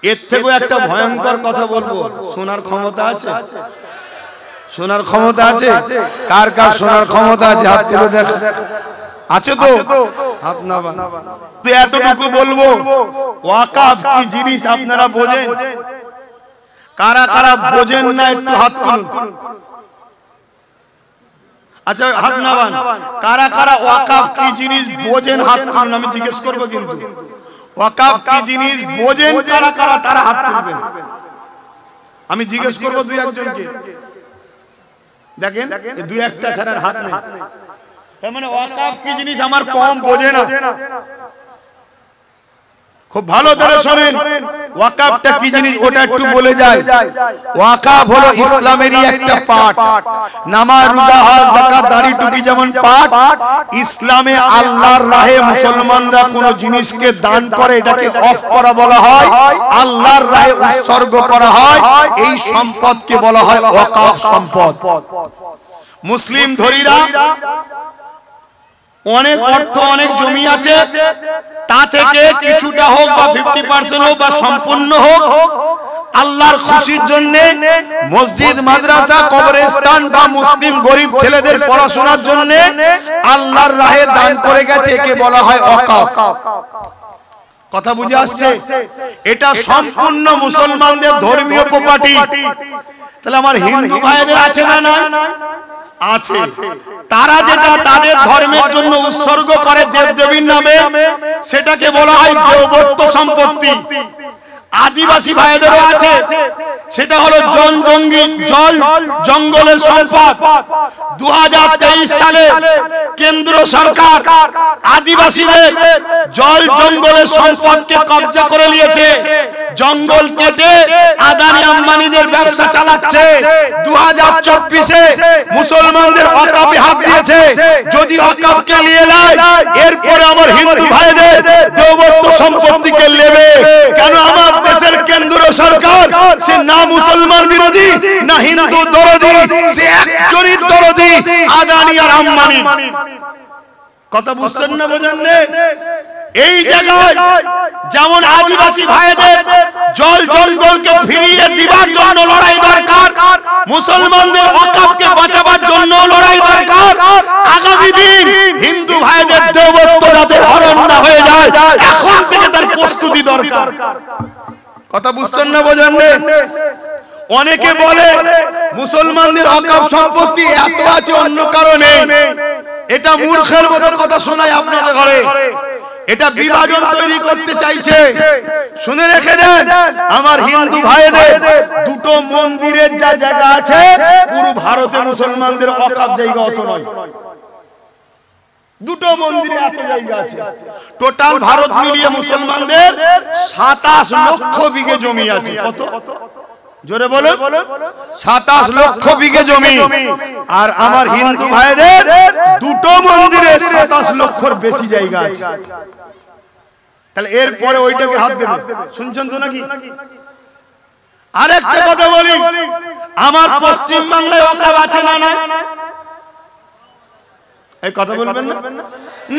এর থেকেও একটা ভয়ঙ্কর কথা বলবো, শোনার ক্ষমতা আছে? শোনার ক্ষমতা আছে? কার কার শোনার ক্ষমতা আছে হাত তুলে দেখ। আছে তো? হাত নামান। তো এতটুকু বলবো, ওয়াকাফ কি জিনিস আপনারা বোঝেন? কারা কারা বোঝেন না একটু হাত তুলুন। আচ্ছা হাত নামান। কারা কারা ওয়াকাফ কি জিনিস বোঝেন হাত তুলুন, আমি জিজ্ঞেস করব কিন্তু। ওয়াকাফ কি জিনিস বোঝেন কারা কারা, তারা হাত তুলবেন। আমি জিজ্ঞেস করব দুই একজনকে। দেখেন দুই একটা ছাড়ার হাত নেই, তার মানে ওয়াকাফ কি জিনিস আমার কম বোঝে না। খুব ভালো করে শুনেন, ওয়াকাফটা কি জিনিস ওটা একটু বলে যায়। ওয়াকাফ হলো ইসলামেরই একটা পার্ট। নামাজ, রোজা, হজ, যাকাত, দাড়ি, টুপি যেমন পার্ট, ইসলামে আল্লাহর রাহে মুসলমানরা কোন জিনিসকে দান করে এটাকে অফ করা বলা হয়, আল্লাহর রাহে উৎসর্গ করা হয়, এই সম্পদকে বলা হয় ওয়াকাফ সম্পদ। মুসলিম ধরীরা অনেক অর্থ, অনেক জমি আছে, তা থেকে কিছুটা হোক বা 50% হোক বা সম্পূর্ণ হোক, আল্লাহর খুশির জন্য মসজিদ, মাদ্রাসা, কবরস্থান বা মুসলিম গরিব ছেলেদের পড়াশোনার জন্য আল্লাহর রাহে দান করে গেছে, একে বলা হয় ওয়াকাফ। কথা বুঝে আসছে? এটা সম্পূর্ণ মুসলমানদের ধর্মীয় প্রপার্টি। তাহলে আমার হিন্দু ভাইদের আছে না? না আছে। তারা যেটা তাদের ধর্মের জন্য উৎসর্গ করে দেবদেবীর নামে, সেটাকে বলা হয় দেবত্ব সম্পত্তি। আদিবাসী ভাইদেরও আছে, সেটা হলো জল জঙ্গলের সম্পদ। 2023 সালে কেন্দ্র সরকার আদিবাসীদের জল জঙ্গলের সম্পদকে কবজা করে নিয়েছে। জঙ্গল কেটে আদানি আম্বানিদের ব্যবসা চালাচ্ছে। 2024-এ মুসলমানদের ওয়াকাফে হাত দিয়েছে। যদি ওয়াকাফকে নিয়ে নেয়, এরপরে আমার হিন্দু ভাইদের দেবত্ব সম্পত্তিকে নেবে। কেন? আমার দেশের কেন্দ্র সরকার সে না মুসলমান বিরোধী না হিন্দু দরদি, সে একজনই দরদি, আদানি আর আম্বানি। কথা বুঝছেন না? বোঝেন না? এই জায়গায় যেমন আদিবাসী ভাইদের জল জঙ্গলকে ফিরিয়ে দিবার জন্য লড়াই দরকার, মুসলমানদের ওয়াকাফকে বাঁচাবার জন্য লড়াই দরকার। আগামী দিন হিন্দু ভাইদের দেবত্ব যাতে হরণ না হয়ে যায়, এখন থেকে তার প্রস্তুতি দরকার। কথা বুঝছেন না? বোঝেন না? অনেকে বলে মুসলমানদের ওয়াকাফ সম্পত্তি এত আছে অন্য কারণে। এটা মূর্খের মতো কথা শোনায় আপনাদের ঘরে। এটা বিভাজন তৈরি করতে চাইছে। শুনে রেখে দেন, আমার হিন্দু ভাইদের দুটো মন্দিরের যা জায়গা আছে, পুরো ভারতে মুসলমানদের ওয়াকাফ জায়গা অত নয়। দুটো মন্দিরে এত জায়গা আছে। টোটাল ভারত মিলিয়ে মুসলমানদের 27 লক্ষ বিঘে জমি আছে। কত? জোরে বলো। 27 লক্ষ বিঘে জমি। আর আমার হিন্দু ভাইদের দুটো মন্দিরে 27 লক্ষর বেশি জায়গা আছে। তাহলে এরপরে ওইটাকে হাত দেবে। শুনছেন তো নাকি? আরেকটা কথা বলি, আমার পশ্চিম বাংলায় ওয়াকাফ আছে না? না এই কথা বলবেন না?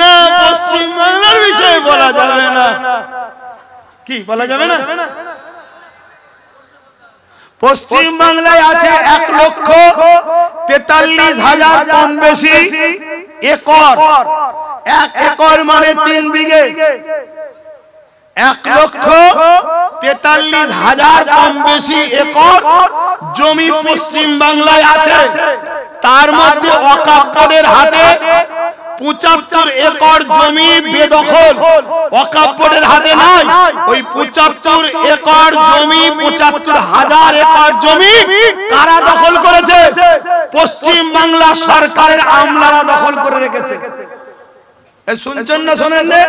না, পশ্চিম বাংলার বিষয়ে বলা যাবে না। কি বলা যাবে না? পশ্চিম বাংলায় আছে 1,43,000 কম বেশি একর। 1 একর মানে 3 বিঘে। 1,43,000 কম বেশি একর জমি পশ্চিম বাংলায় আছে। তার মধ্যে ওয়াকাফ বোর্ডের হাতে 75 একর জমি বেদখল। ওয়াকাফ বোর্ডের হাতে নাই, ওই 75 একর জমি, 75,000 একর জমি কারা দখল করেছে? পশ্চিম বাংলা সরকারের আমলারা দখল করে রেখেছে। শুনছেন না? শোনেন না?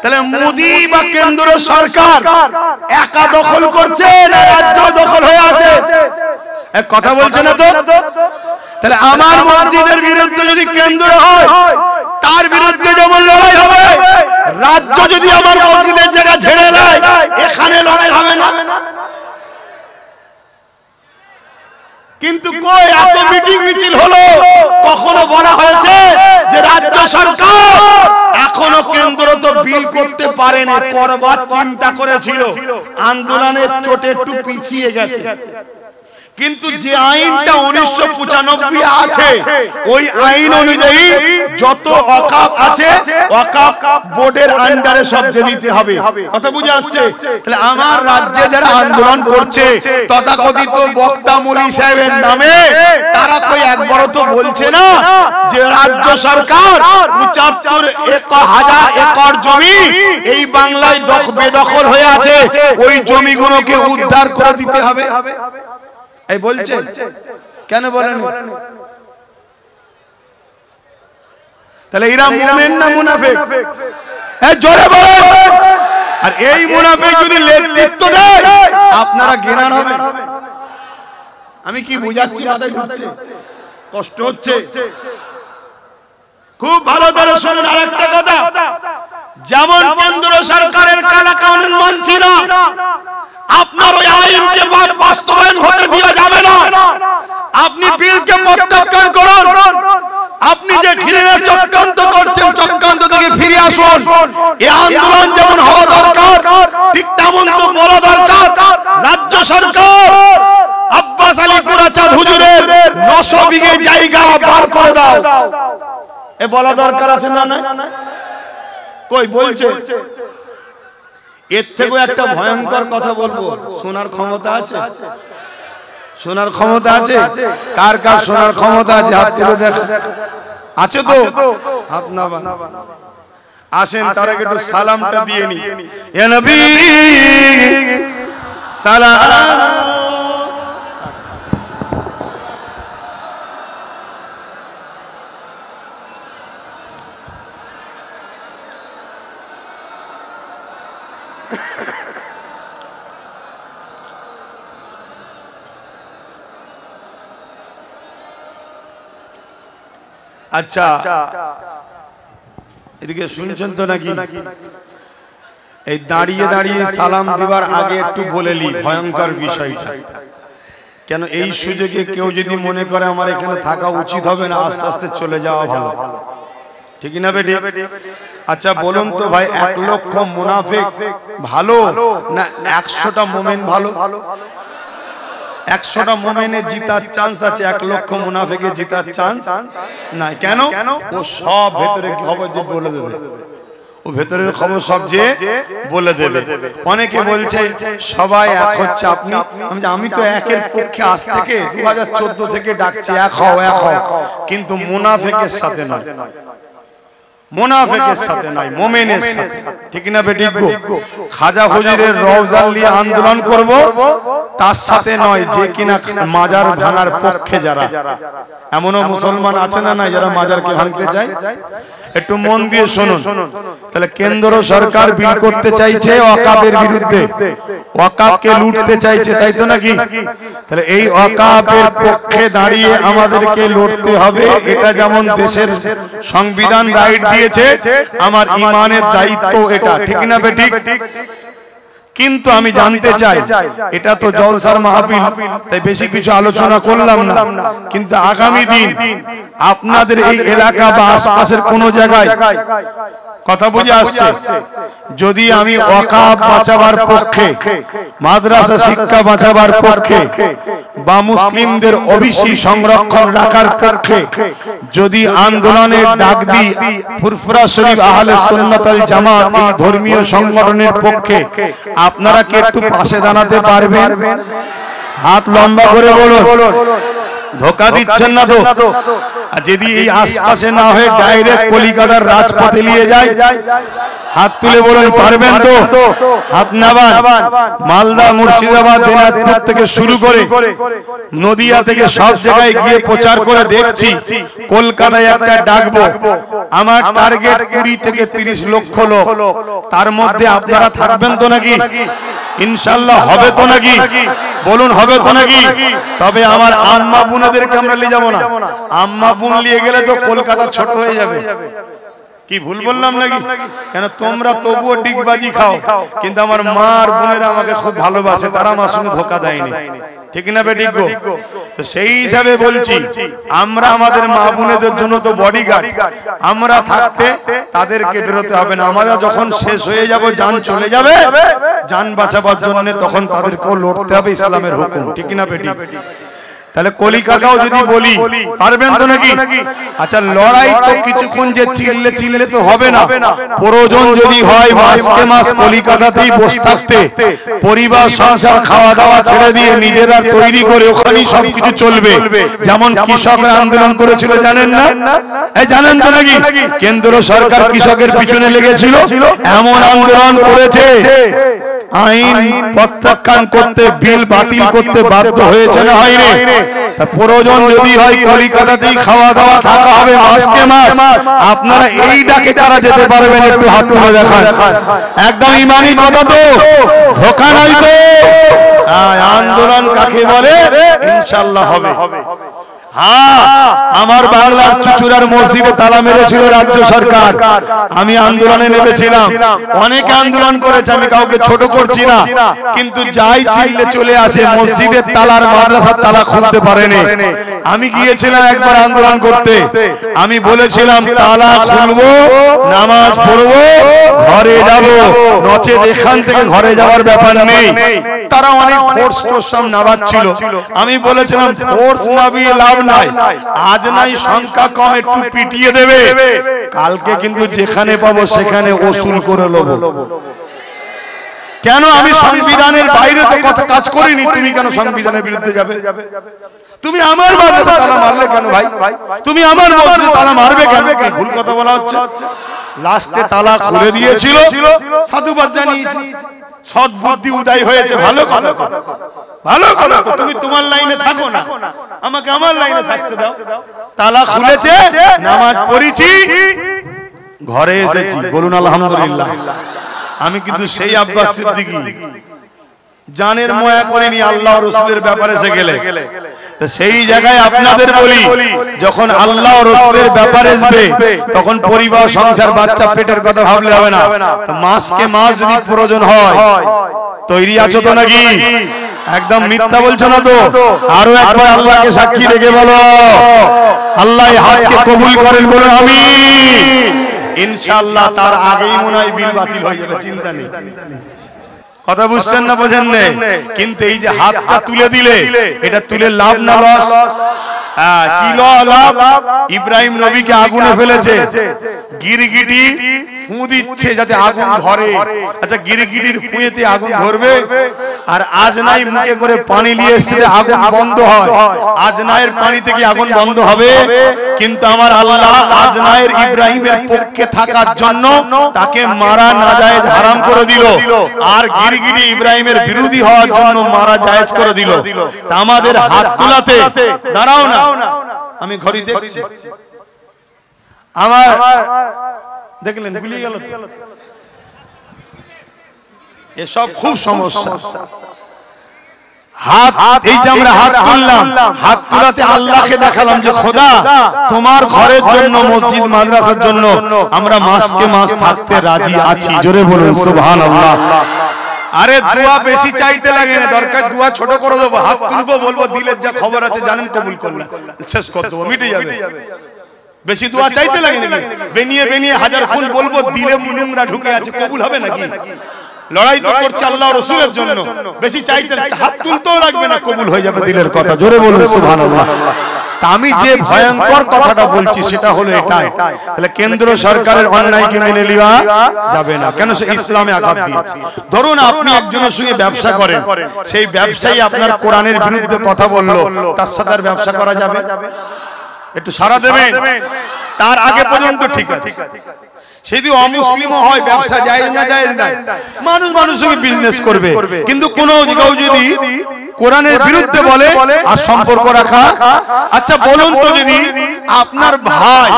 তাহলে মোদি বা কেন্দ্র সরকার একা দখল করছে না রাজ্য দখল হয়ে আছে? এক কথা বলছে না তো? তাহলে আমার মসজিদের বিরুদ্ধে যদি কেন্দ্র হয়, তার বিরুদ্ধে যেমন লড়াই হবে, রাজ্য যদি আমার মসজিদের জায়গা ছেড়ে দেয়, এখানে লড়াই হবে না? কিন্তু কই এত মিটিং মিছিল হলো, কখনো বলা হয়েছে যে রাজ্য সরকার এখনো কেন্দ্র তো বিল করতে পারেনি, করবার চিন্তা করেছিল, আন্দোলনের চোটে একটু পিছিয়ে গেছে। কিন্তু যে আইনটা 1995 আছে ওই আইন অনুযায়ী যত ওয়াকফ আছে ওয়াকফ বোর্ডের আন্ডারে সব দিতে হবে। কথা বুঝে আসছে? তাহলে আমার রাজ্যে যারা আন্দোলন করছে তথাকথিত বক্তা মৌলী সাহেবের নামে, তারা কই একবারও তো বলছে না যে রাজ্য সরকার 75,000 একর জমি এই বাংলায় বেদখল হয়ে আছে, ওই জমিগুলোকে উদ্ধার করে দিতে হবে। এই বলছে কেন বলেন? তাহলে এরা মুমিন না মুনাফিক? এই জোরে বলেন। আর এই মুনাফিক যদি নেতৃত্ব দেয় আপনারা জ্ঞান হবেন। আমি কি বুঝাচ্ছি? মাথায় ঢুকছে? কষ্ট হচ্ছে? খুব ভালো করে শুনুন আরেকটা কথা। যেমন কেন্দ্র সরকারের কালা কানুন মানছি না, আপনার ওই আইনকে বাস্তবায়ন হতে দেওয়া যাবে না। আপনি বিলকে প্রত্যাখ্যান করুন। আপনি যে ঘৃণা চক্রান্ত করছেন, চক্রান্ত থেকে ফিরে আসুন। এই আন্দোলন যেমন হওয়া দরকার ঠিক তেমন তো বলা দরকার রাজ্য সরকার আব্বাস আলী কুরাচাঁদ হুজুরের 900 বিঘে জায়গা বার করে দাও, এ বলা দরকার আছে না? না কই বলছে? এর থেকেও একটা ভয়ঙ্কর কথা বলবো, শোনার ক্ষমতা আছে? শোনার ক্ষমতা আছে? কার কার শোনার ক্ষমতা আছে হাত তুলে দেখ। আছে তো? হাত নামান। আসেন তার আগে একটু সালামটা দিয়ে নি। ইয়া নবী সালাম। আচ্ছা এদিকে শুনছেন তো নাকি? এই দাঁড়িয়ে দাঁড়িয়ে সালাম দেওয়ার আগে একটু বলে নি ভয়ঙ্কর বিষয়টা। কেন এই সুযোগে কেউ যদি মনে করে আমার এখানে থাকা উচিত হবে না, আস্তে আস্তে চলে যাওয়া ভালো, ঠিক না বেটি? আচ্ছা বলুন তো ভাই, 1 লক্ষ মুনাফিক ভালো না 100টা মুমিন ভালো? 100টা মুমিনের জিতার চান্স আছে, 1 লক্ষ মুনাফিকের জিতার চান্স নাই। কেন? ও সব ভেতরে খবর যে বলে দেবে, ও ভেতরের খবর সব যে বলে দেবে। অনেকে বলছে সবাই এক হচ্ছে, আমি তো একের পক্ষে আজ থেকে 2014 থেকে ডাকছি এক হও এক হও, কিন্তু মুনাফিকের সাথে নয়, মুনাফিকের সাথে নয়, মুমিনের সাথে, ঠিক না বেটি গো? খাজা হুজুরের রওজা নিয়ে আন্দোলন করব তার সাথে নয়, যে কিনা মাজার ভাঙার পক্ষে যারা। এমনও মুসলমান আছে না না যারা মাজারকে ভাঙতে চায়? একটু মন দিয়ে শুনুন। তাহলে কেন্দ্র সরকার বিল করতে চাইছে ওয়াকফের বিরুদ্ধে, ওয়াকফকে লুটতে চাইছে, তাই তো নাকি? তাহলে এই ওয়াকফের পক্ষে দাঁড়িয়ে আমাদেরকে লড়তে হবে। এটা যেমন দেশের সংবিধান রাইট দিয়েছে, আমার ঈমানের দায়িত্ব এটা, ঠিক না বেঠিক? কিন্তু আমি জানতে চাই, এটা তো জলসার মাহফিল, তাই বেশি কিছু আলোচনা করলাম না, কিন্তু আগামী দিন আপনাদের এই এলাকা বা আশপাশের কোন জায়গায়, কথা বুঝে আসছে, যদি আমি ওয়াকফ বাঁচাবার পক্ষে, মাদ্রাসা শিক্ষা বাঁচাবার পক্ষে বা মুসলিমদের ওবিসি সংরক্ষণ রাখার পক্ষে যদি আন্দোলনের ডাক দিই, ফুরফুরা শরীফ আহলে সুন্নাত ওয়াল জামাত এই ধর্মীয় সংগঠনের পক্ষে, আপনারা কি একটু পাশে দাঁড়াতে পারবেন? হাত লম্বা করে বলুন। ধোকা দিচ্ছেন না তো? আর যদি এই আশপাশে না হয়ে ডাইরেক্ট কলিকাতার রাজপথে নিয়ে যায়, হাত তুলে বলুন পারবেন তো? হাত নামান। মালদা, মুর্শিদাবাদ, দিনাজপুর থেকে শুরু করে নদিয়া থেকে সব জায়গায় গিয়ে প্রচার করে দেখছি, কলকাতায় একটা ডাকবো। আমার টার্গেট 20 থেকে 30 লক্ষ লোক, তার মধ্যে আপনারা থাকবেন তো নাকি? ইনশাআল্লাহ হবে তো নাকি? বলুন হবে তো নাকি? তবে আমার আম্মা বোনেদেরকে আমরা নিয়ে যাবো না। আম্মা বোন নিয়ে গেলে তো কলকাতা ছোট হয়ে যাবে, কি ভুল বললাম নাকি? কেন তোমরা তবুও ডিগবাজি খাও, কিন্তু আমার মা আর বোনেরা আমাকে খুব ভালোবাসে, তারা আমার সঙ্গে ধোকা দেয়নি, ঠিক না বেঠিক গো? তো সেই হিসাবে বলছি, আমরা আমাদের মা বোনেদের জন্য তো বডিগার্ড, আমরা থাকতে তাদেরকে বেরোতে হবে না। আমরা যখন শেষ হয়ে যাব, জান চলে যাবে, জান বাঁচাবার জন্য তখন তাদেরকেও লড়তে হবে, ইসলামের হুকুম, ঠিক না বেঠিক? তাহলে কলিকাতাও যদি বলি, পারবেন তো নাকি? আচ্ছা, লড়াই তো কিছুক্ষণ যে চিল্লে তো হবে না, প্রয়োজন যদি হয় মাসকে মাস কলিকাতাতেই বসে থাকতে, পরিবার সংসার খাওয়া দাওয়া ছেড়ে দিয়ে নিজেরা তৈরি করে ওখানেই সবকিছু চলবে। যেমন কৃষকরা আন্দোলন করেছিল, জানেন না? এই জানেন তো নাকি? কেন্দ্র সরকার কৃষকের পিছনে লেগেছিল, এমন আন্দোলন করেছে, আইন প্রত্যাখ্যান করতে, বিল বাতিল করতে বাধ্য হয়েছে না হয়নি? তা প্রয়োজন যদি হয় কলিকাতাতেই খাওয়া দাওয়া থাকা হবে মাসকে মাস। আপনারা এই ডাকে কারা যেতে পারবেন? একটু হাত তুলে দেখান। একদম ইমানি কথা তো, ধোঁকা নাই তো? আন্দোলন কাকে বলে? ইনশাআল্লাহ হবে। হ্যাঁ, আমার বাংলার চুচুড়ার মসজিদে তালা মেরেছিল রাজ্য সরকার, আমি আন্দোলনে নেমেছিলাম, অনেকে আন্দোলন করেছে, আমি কাউকে ছোট করছি না, কিন্তু যাই চিল্লে চলে আসে, মসজিদের তালার মাদ্রাসার তালা খুলতে পারেনি। আমি গিয়েছিলাম একবার আন্দোলন করতে, আমি বলেছিলাম তালা খুলবো, নামাজ পড়বো, ঘরে যাব, নচেত এখান থেকে ঘরে যাওয়ার ব্যাপার নেই। তারা অনেক ফোর্স টোর্সাম নামাচ্ছিল, আমি বলেছিলাম ফোর্স নামিয়ে লাভ নাই, আজ নাই সংখ্যা কম, একটু পিটিয়ে দেবে, কালকে কিন্তু যেখানে পাবো সেখানে ওসুল করে নেব। কেন? আমি সংবিধানের বাইরে তো কথা কাজ করিনি, তুমি কেন সংবিধানের বিরুদ্ধে যাবে? তুমি আমার মাদ্রাসা তালা মারলে কেন ভাই? তুমি আমার মসজিদে তালা মারবে কেন? ভুল কথা বলা হচ্ছে। লাস্টে তালা খুলে দিয়েছিল, সাধুবাদ জানিয়েছি, সৎ বুদ্ধি উদয় হয়েছে, ভালো কথা, ভালো কথা। তো তুমি তোমার লাইনে থাকো না, আমাকে আমার লাইনে থাকতে দাও। তালা খুলেছে, নামাজ পড়েছি, ঘরে এসেছি, বলুন আলহামদুলিল্লাহ। আমি কিন্তু সেই আব্বাস সিদ্দিকী, জানের ময়া করিনি আল্লাহ রাসূলের ব্যাপারে এসে গেলে। তো সেই জায়গায় আপনাদের বলি, যখন আল্লাহ রাসূলের ব্যাপারে আসবে, তখন পরিবার সংসার বাচ্চা পেটের কথা ভাবলে হবে না। তো মাসকে মাস যদি প্রয়োজন হয়, তৈরি আছো তো নাকি? একদম মিথ্যা বলছো না তো? আরো একবার আল্লাহকে সাক্ষী রেখে বলো, আল্লাহ এই হাতকে কবুল করেন, বলুন আমিন। ইনশাআল্লাহ তার আগেই মনে হয় বিল বাতিল হয়ে যাবে, চিন্তা নেই। কথা বুঝছেন না বোঝেন না? কিন্তু এই যে হাতটা তুলে দিলে, এটা তুলে লাভ না লস? কি লাভ? ইব্রাহিম নবীকে আগুনে ফেলেছে, গিরগিটি ফু দিচ্ছে যাতে আগুন ধরে। আচ্ছা, গিরগিটির ফুঁয়েতে আগুন ধরবে? আর আজনাই মুখে করে পানি নিয়ে এসে আগুন বন্ধ হয়, আজনায়ের পানি থেকে আগুন বন্ধ হবে? কিন্তু আমার আল্লাহ আজনায়ের ইব্রাহিমের পক্ষে থাকার জন্য তাকে মারা নাজায়েজ হারাম করে দিল, আর গিরগিটি ইব্রাহিমের বিরোধী হওয়ার জন্য মারা জায়েজ করে দিল। তা আমাদের হাত তোলাতে, দাঁড়াও না, আমি ঘড়ি দেখছি, আমার দেখলেন ভুলে গেল, এসব খুব সমস্যা। হাত, এই যে আমরা হাত তুললাম, হাত তোলাতে আল্লাহকে দেখালাম যে খোদা তোমার ঘরের জন্য, মসজিদ মাদ্রাসার জন্য আমরা মাসকে মাস থাকতে রাজি আছি। জোরে বলুন সুবহানাল্লাহ। আরে দোয়া বেশি চাইতে লাগে না, দরকার দোয়া ছোট করে দেবো, হাত তুলবো, বলবো দিলের যা খবর আছে জানেন, কবুল করলাম, শেষ করে দেবো, মিটে যাবে। বেশি দোয়া চাইতে লাগে নাকি? বেনিয়ে বেনিয়ে হাজার খুন বলবো, দিলে মুনুমরা ঢুকে আছে, কবুল হবে নাকি? লড়াই তো করছে আল্লাহ রাসূলের জন্য, বেশি চাইতে, হাত তুলতেও লাগবে না, কবুল হয়ে যাবে দিলের কথা। জোরে বলুন সুবহানাল্লাহ। আমি যে ভয়ঙ্কর কথাটা বলছি সেটা হলো এটাই, তাহলে কেন্দ্র সরকারের অন্যায়কে মেনে নেওয়া যাবে না। কেন? সে ইসলামে আঘাত দিয়েছে। ধরুন আপনি একজনের সঙ্গে ব্যবসা করেন, সেই ব্যবসায়ী আপনার কোরআনের বিরুদ্ধে কথা বললো, তার সাথে আর ব্যবসা করা যাবে? একটু সাড়া দেবেন? তার আগে পর্যন্ত ঠিক আছে, যদি অমুসলিমও হয় ব্যবসা জায়েজ না জায়েজ নাই, মানুষ মানুষের সঙ্গে বিজনেস করবে, কিন্তু কোন যদি কোরআনের বিরুদ্ধে বলে আর সম্পর্ক রাখা। আচ্ছা বলুন তো, যদি আপনার ভাই,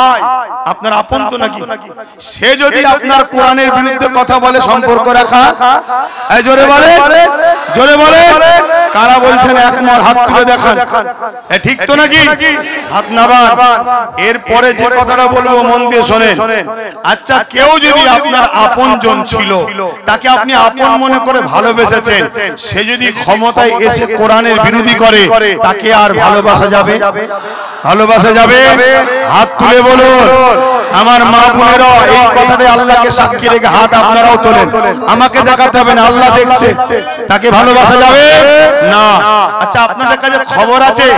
আপনার আপন তো নাকি, সে যদি আপনার কোরআনের বিরুদ্ধে কথা বলে, সম্পর্ক রাখা? জোরে বলে, জোরে বলে, কারা বলছেন একমত হাত তুলে দেখান। ঠিক তো নাকি? হাত নামান। এরপরে যে কথাটা বলবো মন দিয়ে শোনেন। আচ্ছা, কেউ যদি আপনার আপনজন ছিল, তাকে আপনি আপন মনে করে ভালোবেসেছেন, সে যদি ক্ষমতায় এসে কোরআনের বিরোধী করে, তাকে আর ভালোবাসা যাবে? ভালোবাসা যাবে? হাত তুলে বলুন। আমার মা বোনেরা এই কথাটা আল্লাহকে সাক্ষী রেখে হাত আপনারাও তোলেন। আমাকে দেখাতে হবে না, আল্লাহ দেখছে। তাকে ভালোবাসা যাবে না। আচ্ছা, আপনাদের কাছে খবর আছে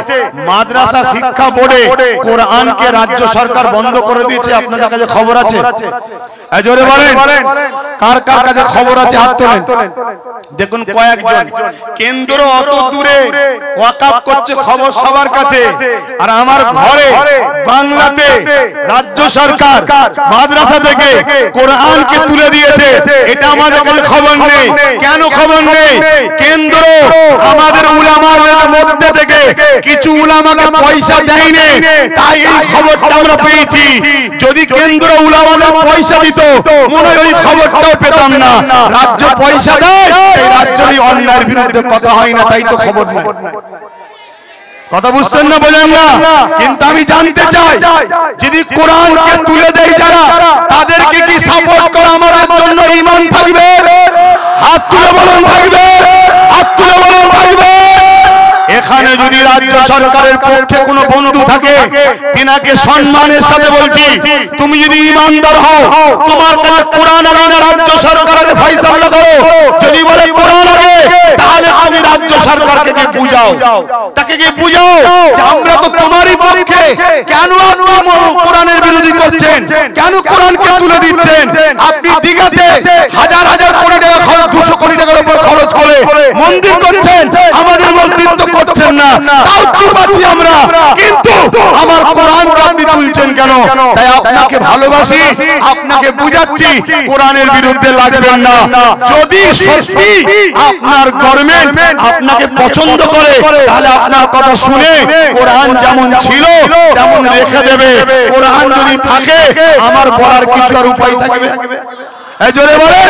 মাদ্রাসা শিক্ষা বোর্ডে কোরআনকে রাজ্য সরকার বন্ধ করে দিয়েছে? আপনাদের কাছে খবর আছে? জোরে বলেন, কার কার কাছে খবর আছে? হাত তোলেন। দেখুন কয়েকজন। কেন্দ্র অত দূরে ওয়াকাফ করছে, খবর সবার কাছে। আর আমার ঘরে বাংলাতে রাজ্য সরকার মাদ্রাসা থেকে কোরআনকে তুলে দিয়েছে, এটা আমাদের কাছে খবর নেই। কেন খবর নেই? কেন্দ্র আমাদের উলামাদের মধ্যে থেকে কিছু উলামাকে পয়সা দেয়নি, তাই এই খবরটা আমরা পেয়েছি। যদি কেন্দ্র উলামাদের পয়সা দিত, মনে হয় ওই খবরটাও পেতাম না। রাজ্য পয়সা দেয়, এই রাজ্যের এই অন্যায়ের বিরুদ্ধে কথা হয় না, তাই তো খবর নাই। কথা বুঝছেন না? বোঝেন না? কিন্তু আমি জানতে চাই, যদি কোরআনকে তুলে দেয় যারা, তাদেরকে কি সাপোর্ট করা আমাদের জন্য ঈমান থাকবে? হাত তুলে বলুন থাকবে। হাত তুলে বলুন থাকবে। এখানে যদি রাজ্য সরকারের পক্ষে কোনো বন্ধু থাকে, তিনাকে সম্মানের সাথে বলছি, তুমি যদি ঈমানদার হও, তোমার কাছে কোরআন আগে না রাজ্য সরকার আগে ফয়সালা করো। যদি বলে কোরআন আগে, তাহলে তুমি রাজ্য সরকারকে গিয়ে বুঝাও, তাকে গিয়ে বুঝাও যে আমরা তো তোমারই পক্ষে, কেন আপনি কোরআনের বিরোধী করছেন? কেন কোরআনকে তুলে দিচ্ছেন? আপনি দিঘাতে হাজার হাজার কোটি টাকা খরচ, 200 কোটি টাকার উপর খরচ করে মন্দির করছেন, আমাদের মসজিদ তো করছেন না, তাও চুপ আছি আমরা। কিন্তু আমার কোরআনকে আপনি তুলছেন কেন? তাই আপনাকে ভালোবাসি, আপনাকে বুঝাচ্ছি, কোরআনের বিরুদ্ধে লাগবেন না। যদি সত্যি আপনার গভর্নমেন্ট আপনাকে পছন্দ করে, তাহলে আপনার কথা শুনে কোরআন যেমন ছিল তেমন রেখে দেবে। কোরআন যদি থাকে, আমার বলার কিছু আর উপায় থাকবে? জোরে বলে।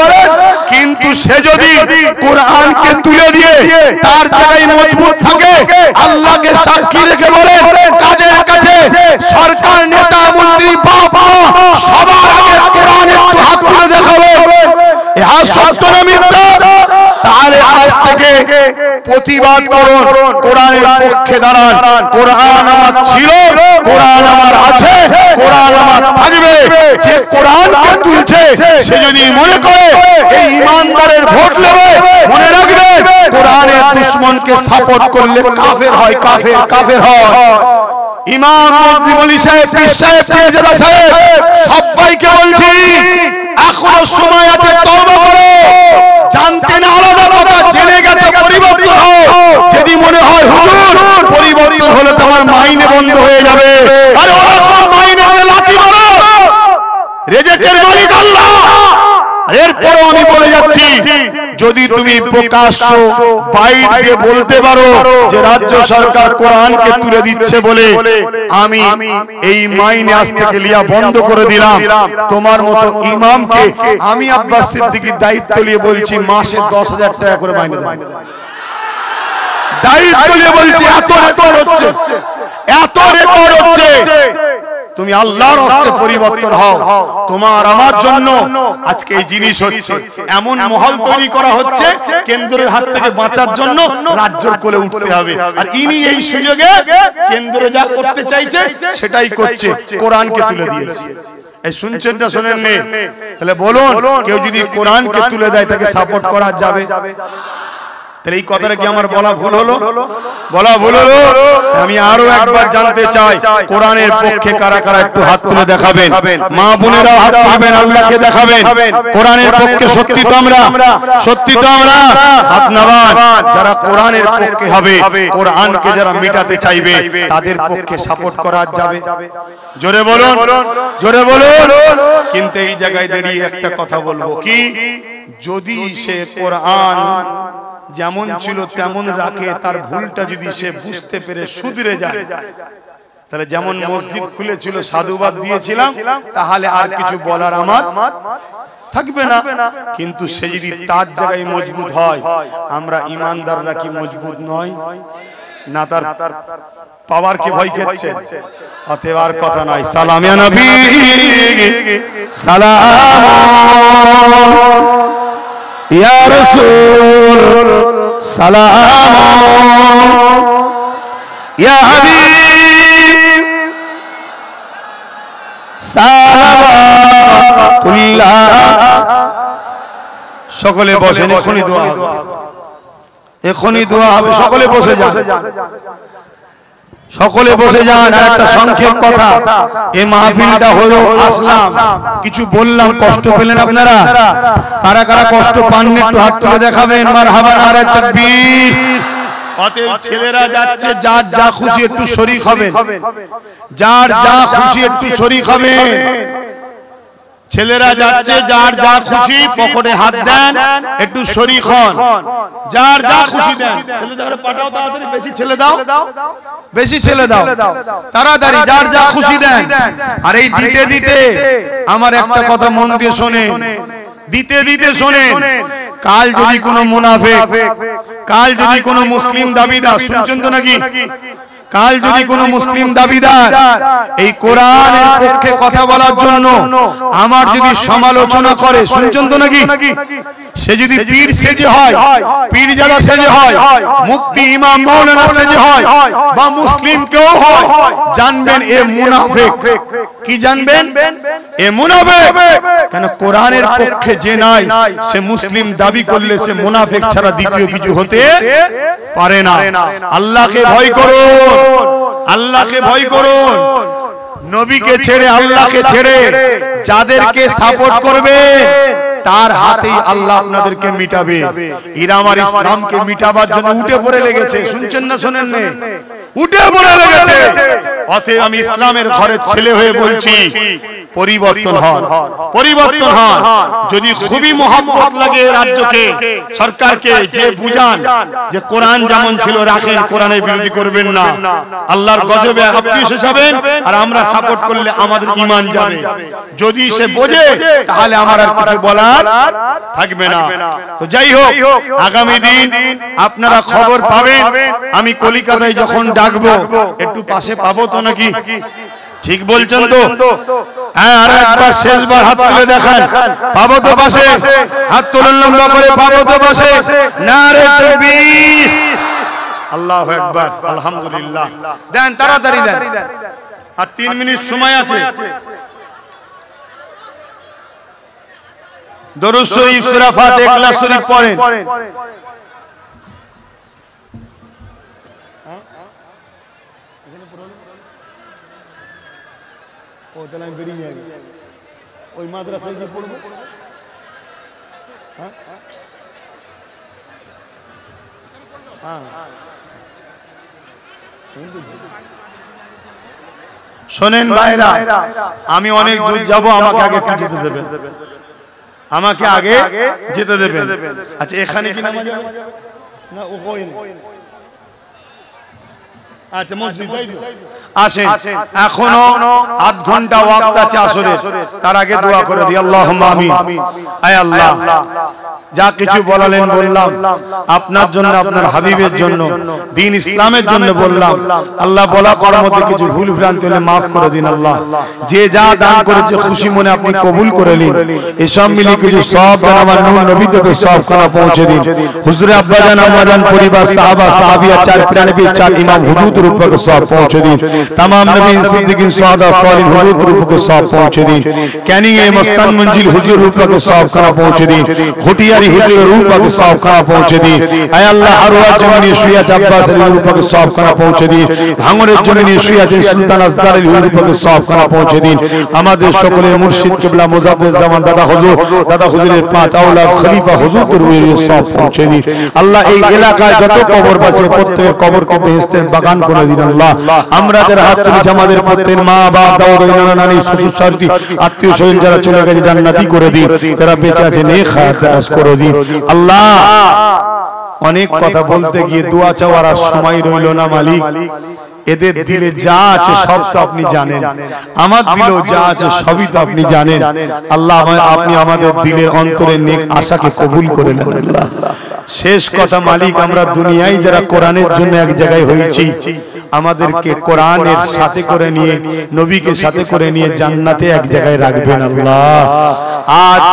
কিন্তু সে যদি কোরআনকে তুলে দিয়ে তার জায়গায় মজবুত থাকে, আল্লাহকে সাক্ষী রেখে বলে, কাদের কাছে সরকার, নেতা, মন্ত্রী, বাপ মা সবার আগে কোরআন একটু হাত তুলে দেখাবো, ইহা সত্য না মিথ্যা? তাহলে আজ থেকে প্রতিবাদ করুন, কোরআনের পক্ষে দাঁড়ান। কোরআন আমার ছিল, কোরআন আমার আছে, কোরআন আমার থাকবে। যে কোরআনকে তুলছে, সে যদি মনে করে এই ঈমানদারের ভোট নেবে, মনে রাখবেন কোরআনের দুশমনকে সাপোর্ট করলে কাফের হয়, কাফের কাফের হয়। ইমাম মন্ত্রী বলি সাহেব, পীর সাহেব, পীরজাদা সাহেব, সবাইকে বলছি, এখনো সময় আছে, তওবা করো। জানতে না আলাদা কথা, জেনে গেছে পরিবর্তন হয়। যদি মনে হয় হুজুর পরিবর্তন হলে তোমার মাইনে বন্ধ হয়ে যাবে, আরে ওরকম মাইনেতে লাথি মারো, রিজিকের মালিক আল্লাহ। এরপরও আমি বলে যাচ্ছি, যদি তুমি প্রকাশ্য বাইরে দিয়ে বলতে পারো যে রাজ্য সরকার কোরআনকে তুলে দিচ্ছে বলে আমি এই মাইনে আজ থেকে লিয়া বন্ধ করে দিলাম, তোমার মতো ইমামকে আমি আব্বাস সিদ্দিকীর দায়িত্ব নিয়ে বলছি, মাসে 10,000 টাকা করে মাইনে দেব। দায়িত্ব নিয়ে বলছি, এত রেকর্ড হচ্ছে, এত রেকর্ড হচ্ছে। তুমি আল্লাহর রাস্তায় পরিবর্তন হও। তোমার আমার জন্য আজকে এই জিনিস হচ্ছে, এমন মহল তৈরি করা হচ্ছে, কেন্দ্রের হাত থেকে বাঁচার জন্য রাজ্যের কোলে উঠতে হবে। আর ইনি এই সুযোগে কেন্দ্র যা করতে চাইছে সেটাই করছে, কোরআনকে তুলে দিয়েছে। এই শুনছেন না শোনেন নি? তাহলে বলুন, কেউ যদি কোরআনকে তুলে দেয়, তাকে সাপোর্ট করা যাবে? তাহলে এই কথাটা কি আমার বলা ভুল হলো? বলা ভুল হলো? আমি আরো একবার জানতে চাই, কোরআনের পক্ষে কারা কারা একটু হাত তুলে দেখাবেন। মা বোনেরা হাত তুলবেন, আল্লাহকে দেখাবেন। কোরআনের পক্ষে সত্যি তো আমরা, সত্যি তো আমরা হাত নামান। যারা কোরআনের পক্ষে হবে, কোরআনকে যারা মেটাতে চাইবে, তাদের পক্ষে সাপোর্ট করা যাবে? জোরে বলুন, জোরে বলুন। কিন্তু এই জায়গায় দাঁড়িয়ে একটা কথা বলবো, কি যদি সে কোরআন যেমন ছিল তেমন রাখে, তার ভুলটা যদি সে বুঝতে পেরে শুধরে যায়, তাহলে যেমন মসজিদ খুলেছিল, সাধুবাদ দিয়েছিলাম, তাহলে আর কিছু বলার আমার থাকবে না। কিন্তু সে যদি তার জায়গায় মজবুত হয়, আমরা ইমানদাররা কি মজবুত নয়? না তার পাওয়ার কে ভয় খেচ্ছে? অতএব আর কথা নাই। সালাম ইয়া নবী, সালাম ইয়া রাসূল, সালাম ইয়া হাবিব, সালাওয়াতুল্লাহ। সকলে বসেন, এখনই দোয়া হবে, এখনই দোয়া হবে। সকলে বসে যান, সকলে বসে যান। আর একটা সংক্ষেপ কথা, এই মাহফিলটা হলো আসলাম, কিছু বললাম, কষ্ট পেলেন আপনারা? কারা কারা কষ্ট পাননি একটু হাত তুলে দেখাবেন। মারহাবা, নারে তাকবীর। অতএব ছেলেরা যাচ্ছে, যার যা খুশি একটু শরীক হবেন, যার যা খুশি একটু শরীক হবেন। ছেলেরা যাচ্ছে, যার যা খুশি পকেটে হাত দেন, একটু শরীক হন, যার যা খুশি দেন। ছেলেদের পাঠাও তাড়াতাড়ি, বেশি ছেলে দাও, বেশি ছেলে দাও তাড়াতাড়ি, যার যা খুশি দেন। আর এই দিতে দিতে আমার একটা কথা মন দিয়ে শোনেন, দিতে দিতে শোনেন। কাল যদি কোনো মুনাফিক, কাল যদি কোনো মুসলিম দাবিদার, শুনছেন তো নাকি? কাল যদি কোনো মুসলিম দাবিদার এই কোরআনের পক্ষে কথা বলার জন্য আমার যদি সমালোচনা করে, শুনছেন তো নাকি? সে যদি পীর সেজে হয়, পীরজাদা সেজে হয়, মুফতি ইমাম মাওলানা সেজে হয়, বা মুসলিম কেউ হয়, জানবেন এ মুনাফিক। কি জানবেন? এ মুনাফিক। কেন? কোরআনের পক্ষে যে নাই, সে মুসলিম দাবি করলে সে মুনাফিক ছাড়া দ্বিতীয় কিছু হতে পারে না। আল্লাহকে ভয় করুন, আল্লাহকে ভয় করুন। নবীকে ছেড়ে, আল্লাহকে ছেড়ে যাদেরকে সাপোর্ট করবে, তার হাতেই আল্লাহ আপনাদেরকে মিটাবে। এরা আমার ইসলামকে মিটাবার জন্য উঠে পড়ে লেগেছে, শুনছেন না শোনেন না? উঠে পড়ে লেগেছে। অতএব আমি ইসলামের ঘরের ছেলে হয়ে বলছি, পরিবর্তন হন, পরিবর্তন হন। যদি খুবই মহব্বত লাগে রাজ্যকে, সরকারকে, যে বুঝান যে কোরআন যেমন ছিল রাখেন, কোরআনের বিরোধী করবেন না, আল্লাহর গজবে আপনি শেষ হবেন, আর আমরা সাপোর্ট করলে আমাদের ঈমান যাবে। যদি সে বোঝে, তাহলে আমার আর কিছু বলার থাকবে না। তো যাই হোক, আগামী দিন আপনারা খবর পাবেন। আমি কলিকাতায় যখন ডাকবো, একটু পাশে পাবো তো নাকি? ঠিক বলছেন তো? হ্যাঁ, আর একবার শেষবার হাত তুলে দেখান, পাবো তো পাশে? হাত তুলুন লম্বা করে, পাবো তো পাশে? নারে তাকবীর, আল্লাহু আকবার, আলহামদুলিল্লাহ। দেন, তাড়াতাড়ি দেন, আর 3 মিনিট সময় আছে। দরুদ শরীফ, সূরা ফাতিহা, ইখলাস শরীফ পড়েন। ও তাহলে আমি বেরিয়ে যাবো, ওই মাদ্রাসায় গিয়ে পড়বো। হ্যাঁ, শোনেন ভাইরা, আমি অনেক দূর যাব, আমাকে আগে একটু যেতে দেবেন, আমাকে আগে যেতে দেবেন। আচ্ছা, এখানে কি নামাজ হবে না? ও কই না? আচ্ছা, মসজিদ আসেন। এখনো আধ ঘন্টা ওয়াক্ত আছে আসরের, তার আগে দোয়া করে দিই। আল্লাহুম্মা আমিন। আয় আল্লাহ, যা কিছু বলালেন বললাম আপনার জন্য, আপনার হাবিবের জন্য, দ্বীন ইসলামের জন্য বললাম। আল্লাহ, বলা করার মধ্যে কিছু ভুল ভ্রান্তি হলে মাফ করে দিন। আল্লাহ, যে যা দান করেছে খুশি মনে আপনি কবুল করে নিন। এসব মিলে কিছু সব আমার নূর নবী থেকে সব খানা পৌঁছে দিন। হুজুরে আব্বাজান, আম্মাজান, পরিবার, সাহাবা, সাহাবিয়া, 4 পিরানবী, 4 ইমাম হুজুর উপর সব পৌঁছে দিন। तमाम नबी सिद्दीकीन सुहादा सालिह हुजूर रूप को सब पहुंचे दिन। कैनी ए मस्तान मंजिल हुजूर रूप को सब खाना पहुंचे दिन। खुटियारी हुजूर रूप को सब खाना पहुंचे दिन। ऐ अल्लाह हरवा जमीनी शुया अब्बास अली रूप को सब खाना पहुंचे दिन। भांगरे जमीनी शुया सुल्तान असगर अली रूप को सब खाना पहुंचे दिन। আমাদের সকলের মুর্শিদ কিবলা মুজাদ্দিদ জামান দাদা হুজুরের 5 আওলাদ খলিফা হুজুর রুয়ে সব পৌঁছে দিন। আল্লাহ, এই এলাকায় যত কবর আছে প্রত্যেকের কবরকে বেহেশতের বাগান করে দিন। আল্লাহ, আমরাদের হাত তুলে আমাদের প্রত্যেক মা বাপ, দাদা নানা নানি, শ্বশুর শাশুড়ি, আত্মীয় স্বজন যারা চলে গেছে জান্নাতি করে দিন, যারা বেঁচে আছে নেক হায়াত দারাজ করে দিন। আল্লাহ, অনেক কথা বলতে গিয়ে দোয়া চাওয়ার সময় রইল না মালিক। এদের দিলে যা আছে সব তো আপনি জানেন, আমার দিলেও যা আছে সবই তো আপনি জানেন। আল্লাহ আপনি আমাদের দিলের অন্তরের নেক আশাকে কবুল করে নেন আল্লাহ। শেষ কথা মালিক, আমরা দুনিয়ায় যারা কোরআনের জন্য এক জায়গায় হয়েছি, আমাদেরকে কোরআনের সাথে করে নিয়ে, নবীকে সাথে করে নিয়ে জান্নাতে এক জায়গায় রাখবেন আল্লাহ। আজ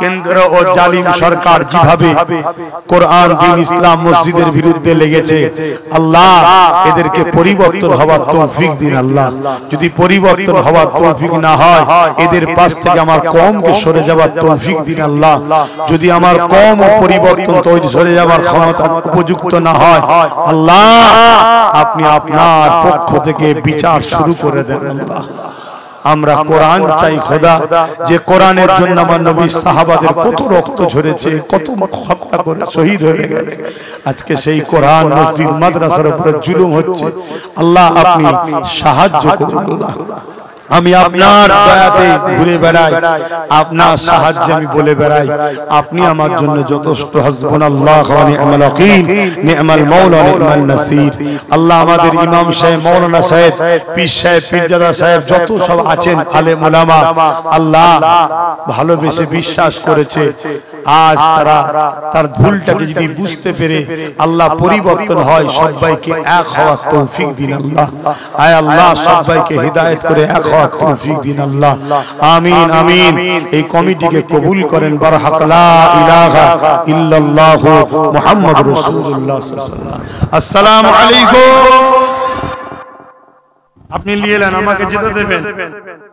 কেন্দ্র ও জালিম সরকার যেভাবে কোরআন, দ্বীন, ইসলাম, মসজিদের বিরুদ্ধে লেগেছে, আল্লাহ এদেরকে পরিবর্তন হওয়ার তৌফিক দিন আল্লাহ। যদি পরিবর্তন হওয়ার তৌফিক না হয়, এদের পাশ থেকে আমার কওমকে সরে যাওয়ার তৌফিক দিন আল্লাহ। যদি আমার কওম ও পরিবর্তন তৈরি সরে যাওয়ার ক্ষমতা উপযুক্ত না হয়, আল্লাহ আপনি আপনার পক্ষ থেকে বিচার শুরু করে দেন আল্লাহ। আমরা কোরআন চাই খোদা, যে কোরআনের জন্য আমার নবী সাহাবাদের কত রক্ত ঝরেছে, কত হত্যা করে শহীদ হয়ে গেছে। আজকে সেই কোরআন মসজিদ মাদ্রাসার উপরে জুলুম হচ্ছে, আল্লাহ আপনি সাহায্য করুন আল্লাহ। আমি আপনার দয়াতে ঘুরে বেড়াই, আপনার সাহায্যে আমি বলে বেড়াই, আপনি আমার জন্য যথেষ্ট। হাসবুনাল্লাহু ওয়া নি'মাল ওয়াকিল, নি'মাল মাওলা ওয়া নি'মান নাসির। আল্লাহ আমাদের ইমাম সাহেব, মাওলানা সাহেব, পীর সাহেব, পীরজাদা সাহেব, যত সব আছেন আলেম উলামা, আল্লাহ ভালোবেসে বিশ্বাস করেছে, আজ তারা তার ভুলটাকে যদি বুঝতে পেরে আল্লাহ পরিবর্তন হয়, সবাইকে এক হওয়ার তৌফিক দিন আল্লাহ। আয় আল্লাহ সবাইকে হিদায়াত করে এক হওয়ার তৌফিক দিন আল্লাহ। আমিন আমিন। এই কমিটিকে কবুল করেন। বারহাক লা ইলাহা ইল্লাল্লাহু মুহাম্মাদুর রাসূলুল্লাহ সাল্লাল্লাহু আলাইহি ওয়াসাল্লাম। আসসালামু আলাইকুম। আপনি নিয়ে এলেন, আমাকে যেতে দেবেন।